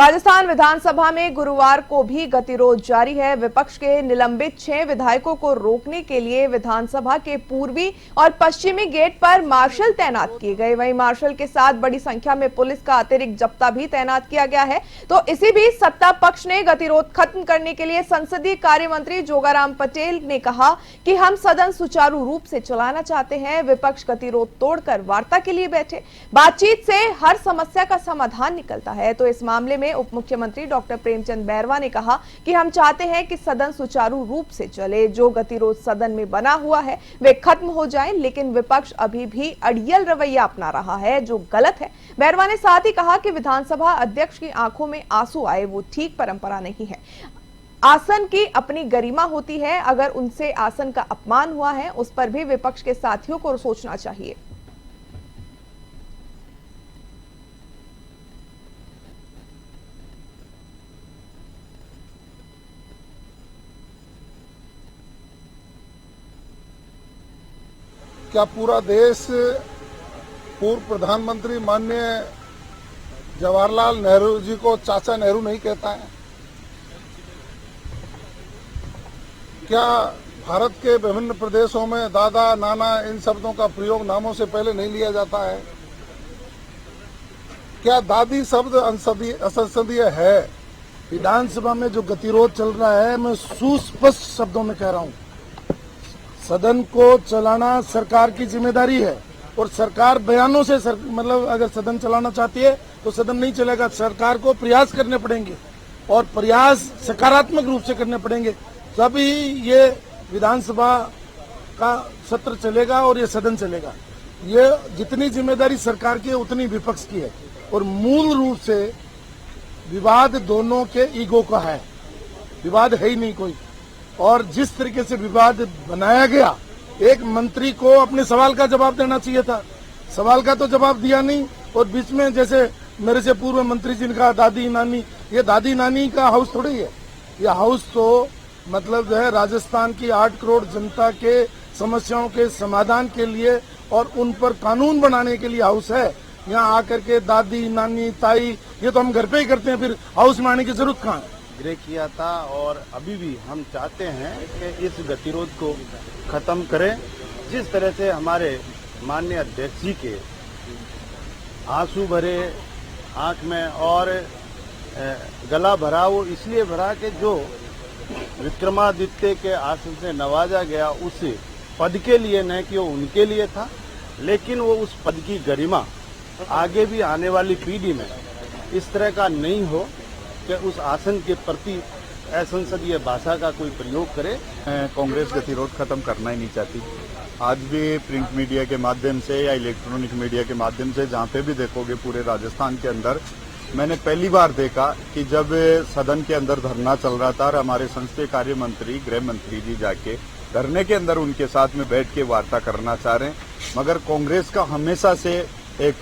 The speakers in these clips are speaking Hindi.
राजस्थान विधानसभा में गुरुवार को भी गतिरोध जारी है। विपक्ष के निलंबित 6 विधायकों को रोकने के लिए विधानसभा के पूर्वी और पश्चिमी गेट पर मार्शल तैनात किए गए। वहीं मार्शल के साथ बड़ी संख्या में पुलिस का अतिरिक्त जब्ता भी तैनात किया गया है। तो इसी बीच सत्ता पक्ष ने गतिरोध खत्म करने के लिए संसदीय कार्य मंत्री जोगाराम पटेल ने कहा कि हम सदन सुचारू रूप से चलाना चाहते हैं। विपक्ष गतिरोध तोड़कर वार्ता के लिए बैठे। बातचीत से हर समस्या का समाधान निकलता है। तो इस मामले में उप मुख्यमंत्री डॉक्टर प्रेमचंद बैरवा ने कहा कि हम चाहते हैं कि सदन सुचारू रूप से चले। जो गतिरोध सदन में बना हुआ है वे खत्म हो जाए, लेकिन विपक्ष अभी भी अड़ियल रवैया अपना रहा है, जो गलत है। बैरवा ने साथ ही कहा कि विधानसभा अध्यक्ष की आंखों में आंसू आए वो ठीक परंपरा नहीं है। आसन की अपनी गरिमा होती है। अगर उनसे आसन का अपमान हुआ है उस पर भी विपक्ष के साथियों को सोचना चाहिए। क्या पूरा देश पूर्व प्रधानमंत्री माननीय जवाहरलाल नेहरू जी को चाचा नेहरू नहीं कहता है? क्या भारत के विभिन्न प्रदेशों में दादा नाना इन शब्दों का प्रयोग नामों से पहले नहीं लिया जाता है? क्या दादी शब्द असंसदीय है? विधानसभा में जो गतिरोध चल रहा है, मैं सुस्पष्ट शब्दों में कह रहा हूं, सदन को चलाना सरकार की जिम्मेदारी है और सरकार बयानों से मतलब अगर सदन चलाना चाहती है तो सदन नहीं चलेगा। सरकार को प्रयास करने पड़ेंगे और प्रयास सकारात्मक रूप से करने पड़ेंगे, तभी ये विधानसभा का सत्र चलेगा और ये सदन चलेगा। ये जितनी जिम्मेदारी सरकार की है उतनी विपक्ष की है और मूल रूप से विवाद दोनों के ईगो का है, विवाद है ही नहीं कोई। और जिस तरीके से विवाद बनाया गया, एक मंत्री को अपने सवाल का जवाब देना चाहिए था, सवाल का तो जवाब दिया नहीं। और बीच में जैसे मेरे से पूर्व मंत्री जी ने कहा दादी नानी, ये दादी नानी का हाउस थोड़ी है। ये हाउस तो मतलब जो है राजस्थान की 8 करोड़ जनता के समस्याओं के समाधान के लिए और उन पर कानून बनाने के लिए हाउस है। यहाँ आकर के दादी नानी ताई ये तो हम घर पे ही करते हैं, फिर हाउस में आने की जरूरत कहाँ है? आग्रह किया था और अभी भी हम चाहते हैं कि इस गतिरोध को खत्म करें। जिस तरह से हमारे माननीय अध्यक्ष जी के आंसू भरे आंख में और गला भरा, वो इसलिए भरा कि जो विक्रमादित्य के आसन से नवाजा गया उस पद के लिए, न कि वो उनके लिए था, लेकिन वो उस पद की गरिमा आगे भी आने वाली पीढ़ी में इस तरह का नहीं हो कि उस आसन के प्रति असंसदीय भाषा का कोई प्रयोग करे। कांग्रेस गतिरोध खत्म करना ही नहीं चाहती। आज भी प्रिंट मीडिया के माध्यम से या इलेक्ट्रॉनिक मीडिया के माध्यम से जहाँ पे भी देखोगे पूरे राजस्थान के अंदर, मैंने पहली बार देखा कि जब सदन के अंदर धरना चल रहा था और हमारे संसदीय कार्य मंत्री गृह मंत्री जी जाके धरने के अंदर उनके साथ में बैठ के वार्ता करना चाह रहे हैं। मगर कांग्रेस का हमेशा से एक,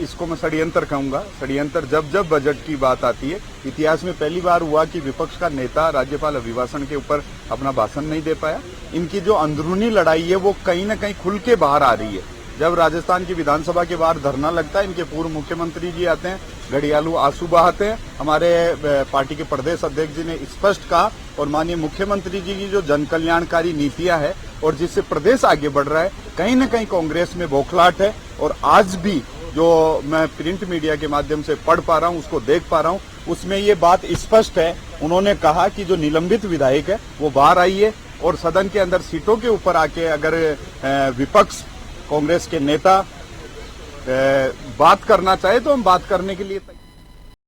इसको मैं षड्यंत्र कहूंगा, षड्यंत्र जब बजट की बात आती है, इतिहास में पहली बार हुआ कि विपक्ष का नेता राज्यपाल अभिभाषण के ऊपर अपना भाषण नहीं दे पाया। इनकी जो अंदरूनी लड़ाई है वो कहीं न कहीं खुल के बाहर आ रही है। जब राजस्थान की विधानसभा के बाहर धरना लगता है, इनके पूर्व मुख्यमंत्री जी आते हैं, घड़ियालू आंसू बहाते हैं। हमारे पार्टी के प्रदेश अध्यक्ष जी ने स्पष्ट कहा और माननीय मुख्यमंत्री जी की जो जन कल्याणकारी नीतियां है और जिससे प्रदेश आगे बढ़ रहा है, कहीं न कहीं कांग्रेस में बौखलाहट है। और आज भी जो मैं प्रिंट मीडिया के माध्यम से पढ़ पा रहा हूं, उसको देख पा रहा हूं, उसमें ये बात स्पष्ट है। उन्होंने कहा कि जो निलंबित विधायक है वो बाहर आइए और सदन के अंदर सीटों के ऊपर आके अगर विपक्ष कांग्रेस के नेता बात करना चाहे तो हम बात करने के लिए